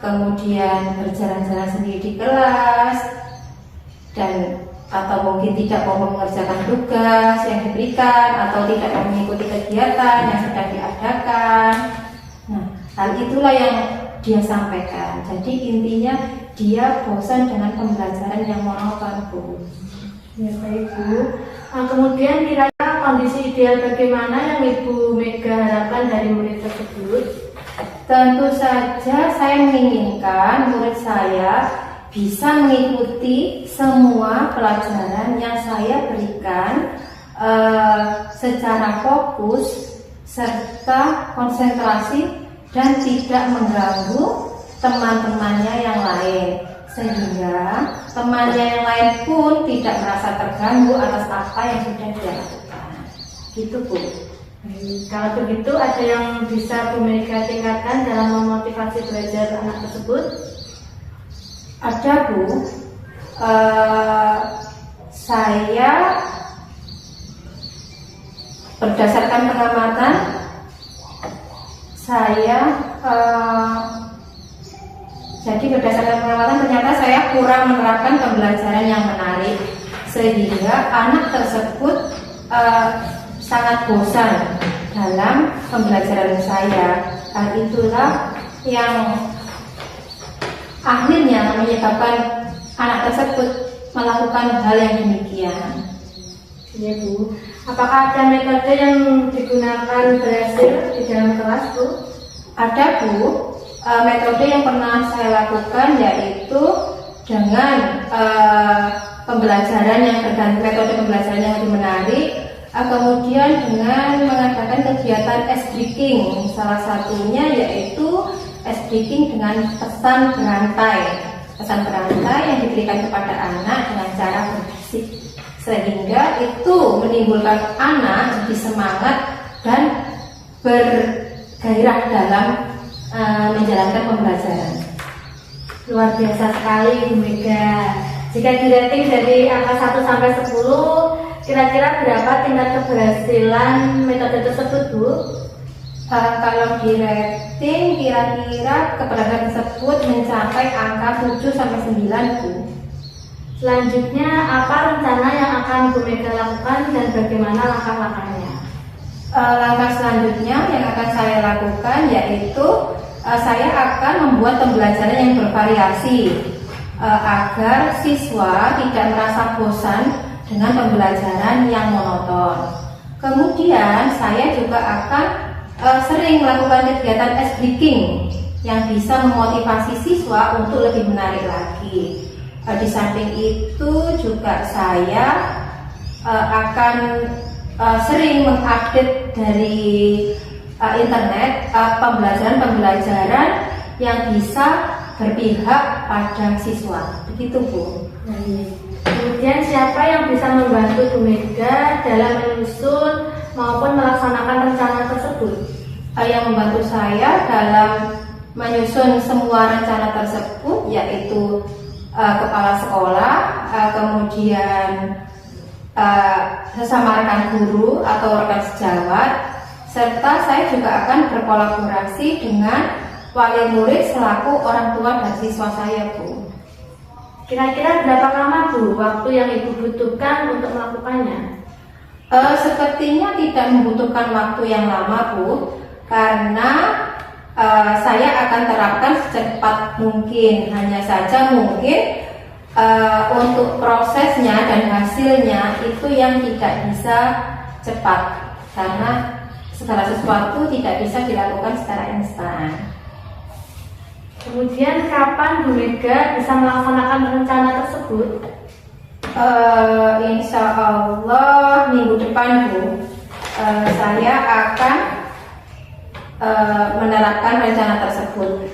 kemudian berjalan-jalan sendiri di kelas, dan atau mungkin tidak mau mengerjakan tugas yang diberikan atau tidak mau mengikuti kegiatan yang sedang diadakan. Nah, hal itulah yang dia sampaikan. Jadi intinya dia bosan dengan pembelajaran yang monoton, Bu. Ya baik Bu. Nah, kemudian kira-kira kondisi ideal bagaimana yang Ibu Mega harapkan dari murid tersebut? Tentu saja saya menginginkan murid saya bisa mengikuti semua pelajaran yang saya berikan secara fokus serta konsentrasi dan tidak mengganggu teman-temannya yang lain, sehingga temannya yang lain pun tidak merasa terganggu atas apa yang sudah dia lakukan. Gitu, Bu. Kalau begitu ada yang bisa Bu Mega tingkatkan dalam memotivasi belajar anak tersebut? Ada, Bu. Saya berdasarkan pengamatan saya, jadi berdasarkan pengamatan ternyata saya kurang menerapkan pembelajaran yang menarik, sehingga anak tersebut sangat bosan dalam pembelajaran saya. Hal itulah yang akhirnya menyebabkan anak tersebut melakukan hal yang demikian. Ya Bu. Apakah ada metode yang digunakan berhasil di dalam kelas, Bu? Ada, Bu. Metode yang pernah saya lakukan yaitu dengan pembelajaran yang tergantung, metode pembelajaran yang lebih menarik, kemudian dengan mengadakan kegiatan ice breaking. Salah satunya yaitu ice breaking dengan pesan berantai yang diberikan kepada anak dengan cara berbisik, sehingga itu menimbulkan anak jadi semangat dan bergairah dalam menjalankan pembelajaran. Luar biasa sekali Bu Mega. Jika dirating dari angka 1 sampai 10, kira-kira berapa tingkat keberhasilan metode tersebut, Bu? Kalau di rating kira-kira keberhasilan tersebut mencapai angka 7 sampai 9, Bu. Selanjutnya, apa rencana yang akan Bu Mega lakukan dan bagaimana langkah-langkahnya? Langkah selanjutnya yang akan saya lakukan yaitu saya akan membuat pembelajaran yang bervariasi agar siswa tidak merasa bosan dengan pembelajaran yang monoton. Kemudian saya juga akan sering melakukan kegiatan ice breaking yang bisa memotivasi siswa untuk lebih menarik lagi. Di samping itu juga saya akan sering mengupdate dari internet pembelajaran yang bisa berpihak pada siswa. Begitu, Bu. Kemudian siapa yang bisa membantu Bu Mega dalam menyusun maupun melaksanakan rencana tersebut? Yang membantu saya dalam menyusun semua rencana tersebut yaitu kepala sekolah, kemudian sesama rekan guru atau rekan sejawat, serta saya juga akan berkolaborasi dengan wali murid selaku orang tua dan siswa saya, Bu. Kira-kira berapa lama, Bu, waktu yang Ibu butuhkan untuk melakukannya? Sepertinya tidak membutuhkan waktu yang lama, Bu, karena saya akan terapkan secepat mungkin. Hanya saja mungkin untuk prosesnya dan hasilnya itu yang tidak bisa cepat, karena segala sesuatu tidak bisa dilakukan secara instan. Kemudian kapan Bu Mega bisa melaksanakan rencana tersebut? Insya Allah minggu depan, Bu, saya akan menerapkan rencana tersebut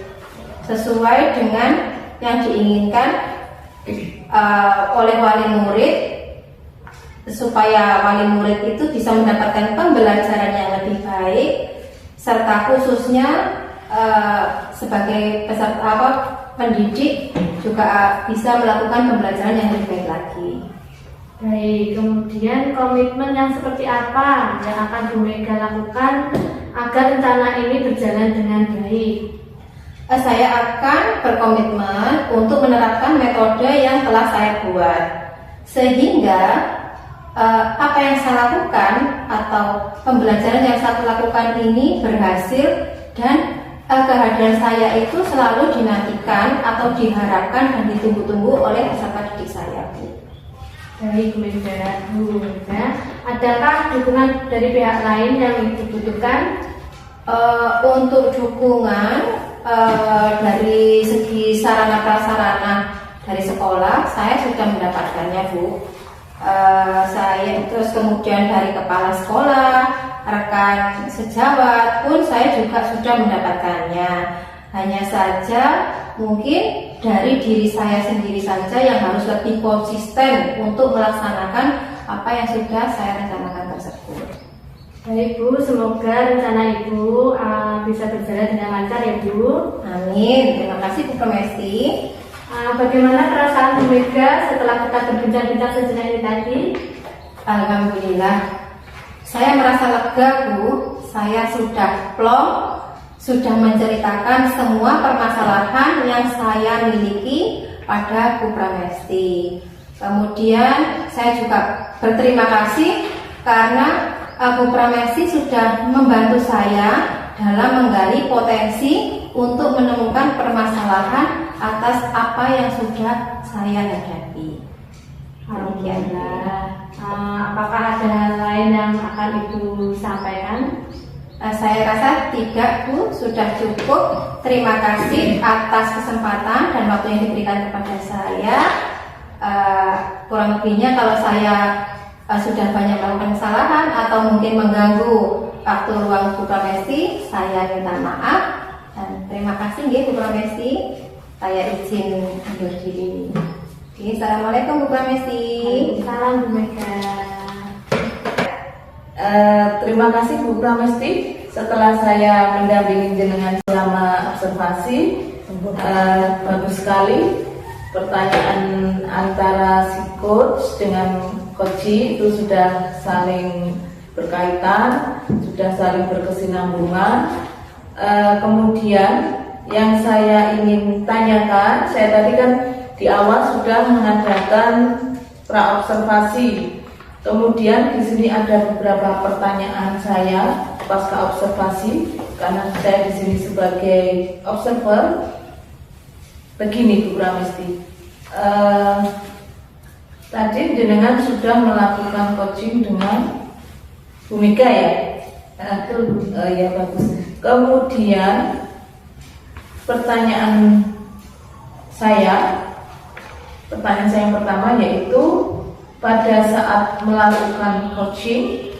sesuai dengan yang diinginkan oleh wali murid, supaya wali murid itu bisa mendapatkan pembelajaran yang lebih baik, serta khususnya sebagai peserta pendidik juga bisa melakukan pembelajaran yang lebih baik lagi. Baik, kemudian komitmen yang seperti apa yang akan Bu Mega lakukan agar rencana ini berjalan dengan baik? Saya akan berkomitmen untuk menerapkan metode yang telah saya buat, sehingga apa yang saya lakukan atau pembelajaran yang saya lakukan ini berhasil, dan kehadiran saya itu selalu dinantikan atau diharapkan dan ditunggu-tunggu oleh peserta didik saya, Bu. Baik, Bu Mega, adakah dukungan dari pihak lain yang dibutuhkan? Untuk dukungan dari segi sarana prasarana dari sekolah, saya sudah mendapatkannya, Bu. Saya terus kemudian dari kepala sekolah, rekan sejawat pun saya juga sudah mendapatkannya. Hanya saja mungkin dari diri saya sendiri saja yang harus lebih konsisten untuk melaksanakan apa yang sudah saya rencanakan tersebut. Baik, Bu, semoga rencana Ibu bisa berjalan dengan lancar ya, Bu. Amin. Terima kasih, Bu Pramesti. Bagaimana perasaan Bu Mega setelah kita berbincang-bincang sejenak ini tadi? Alhamdulillah, saya merasa lega, Bu. Saya sudah plong, sudah menceritakan semua permasalahan yang saya miliki pada Bu Pramesti. Kemudian saya juga berterima kasih karena Bu Pramesti sudah membantu saya dalam menggali potensi untuk menemukan permasalahan atas apa yang sudah saya hadapi. Alhamdulillah. Apakah ada hal lain yang akan Ibu sampaikan? Saya rasa tidak, Bu, sudah cukup. Terima kasih atas kesempatan dan waktu yang diberikan kepada saya. Kurang lebihnya kalau saya sudah banyak melakukan kesalahan atau mungkin mengganggu waktu ruang Bu Pramesti, saya minta maaf dan terima kasih Bu Pramesti. Saya izin undur diri. Oke, assalamualaikum Bu Pramesti. Salam Bu Mega. Terima kasih Bu Pramesti. Setelah saya mendampingi jenengan selama observasi, bagus sekali. Pertanyaan antara si coach dengan coachee itu sudah saling berkaitan, sudah saling berkesinambungan. Kemudian yang saya ingin tanyakan, saya tadi kan di awal sudah mengadakan pra-observasi. Kemudian di sini ada beberapa pertanyaan saya pasca observasi, karena saya di sini sebagai observer. Begini Bu Pramesti, tadi jenengan sudah melakukan coaching dengan Bu Mega ya? Ya bagus. Kemudian pertanyaan saya yang pertama yaitu pada saat melakukan coaching,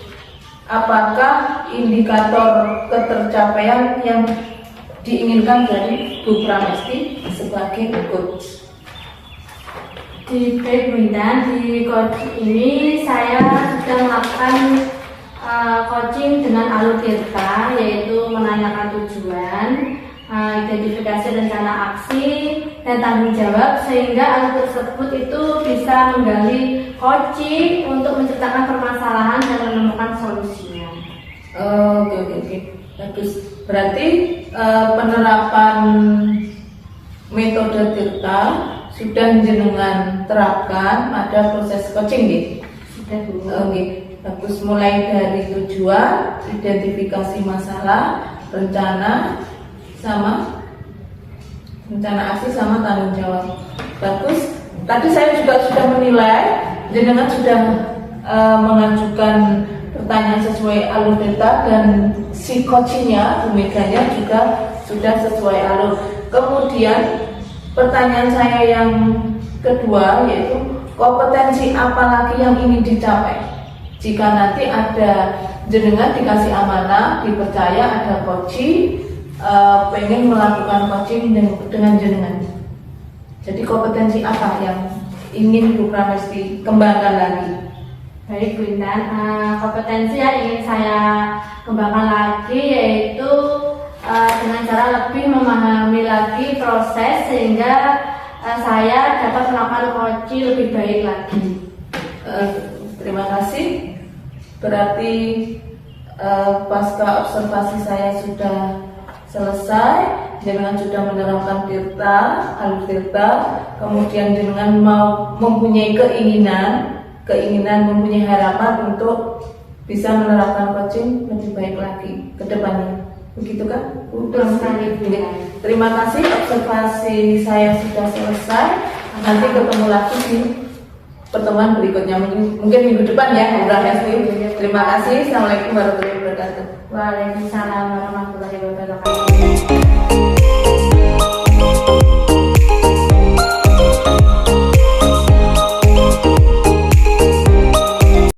apakah indikator ketercapaian yang diinginkan dari Bu Pramesti sebagai coach? Di Bunda, di coaching ini saya sudah melakukan coaching dengan alur tirta, yaitu menanyakan tujuan, identifikasi rencana aksi, dan tanggung jawab, sehingga alur tersebut itu bisa menggali coaching untuk menciptakan permasalahan dan menemukan solusinya. Oke. Bagus. Berarti penerapan metode tirta sudah jenengan terapkan pada proses coaching gitu. Sudah Bu. Oke, bagus. Mulai dari tujuan, identifikasi masalah, rencana aksi sama tanggung jawab. Bagus. Tadi saya juga sudah menilai jenengan sudah mengajukan pertanyaan sesuai alur data dan si coachingnya, Bu Meganya juga sudah sesuai alur. Kemudian pertanyaan saya yang kedua yaitu kompetensi apa lagi yang ingin dicapai jika nanti ada jenengan dikasih amanah, dipercaya ada coaching, pengen melakukan coaching dengan jenengan. Jadi kompetensi apa yang ingin Bu Pramesti kembangkan lagi? Baik Bu Intan, kompetensi yang ingin saya kembangkan lagi yaitu dengan cara lebih memahami lagi proses sehingga saya dapat melakukan coaching lebih baik lagi. Terima kasih. Berarti pasca observasi saya sudah selesai, jenengan sudah menerapkan tirta, alur tirta, kemudian jenengan mau mempunyai keinginan mempunyai harapan untuk bisa menerapkan coaching lebih baik lagi ke depannya. Begitu kan? Betul sekali, Bu. Terima kasih, observasi saya sudah selesai. Nanti ketemu lagi di pertemuan berikutnya, mungkin minggu depan ya, Bu Hesti. Terima kasih. Assalamualaikum warahmatullahi wabarakatuh. Waalaikumsalam warahmatullahi wabarakatuh.